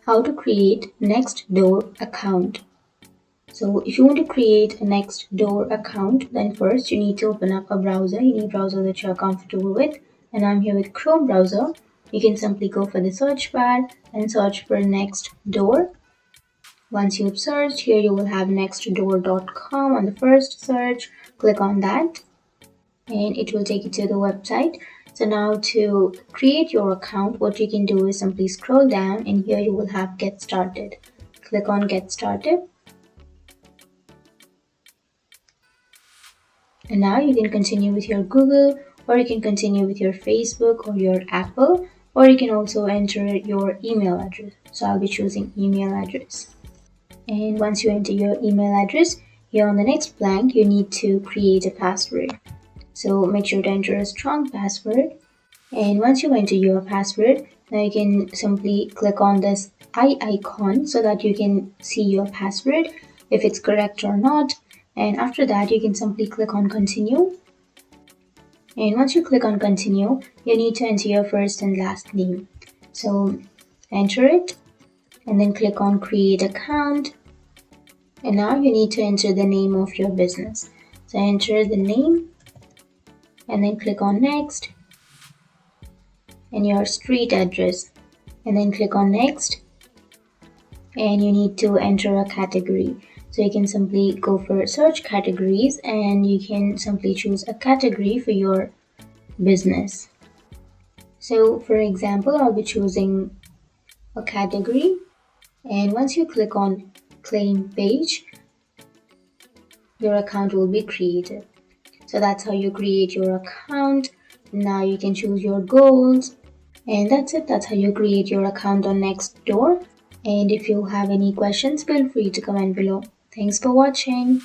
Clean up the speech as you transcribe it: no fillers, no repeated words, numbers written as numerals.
how to create Nextdoor account. So if you want to create a Nextdoor account, then first you need to open up a browser, any browser that you're comfortable with. And I'm here with Chrome browser. You can simply go for the search bar and search for Nextdoor. Once you've searched, here you will have nextdoor.com on the first search. Click on that and it will take you to the website. So now to create your account, what you can do is simply scroll down and here you will have Get Started. Click on Get Started. And now you can continue with your Google, or you can continue with your Facebook or your Apple, or you can also enter your email address. So I'll be choosing email address. And once you enter your email address, here on the next blank, you need to create a password. So make sure to enter a strong password. And once you enter your password, now you can simply click on this eye icon so that you can see your password, if it's correct or not. And after that, you can simply click on continue. And once you click on continue, you need to enter your first and last name. So enter it and then click on create account. And now you need to enter the name of your business. So enter the name and then click on next and your street address and then click on next. And you need to enter a category. So you can simply go for search categories and you can simply choose a category for your business. So for example, I'll be choosing a category, and once you click on claim page, your account will be created. So that's how you create your account. Now you can choose your goals, and that's it. That's how you create your account on Nextdoor. And if you have any questions, feel free to comment below. Thanks for watching.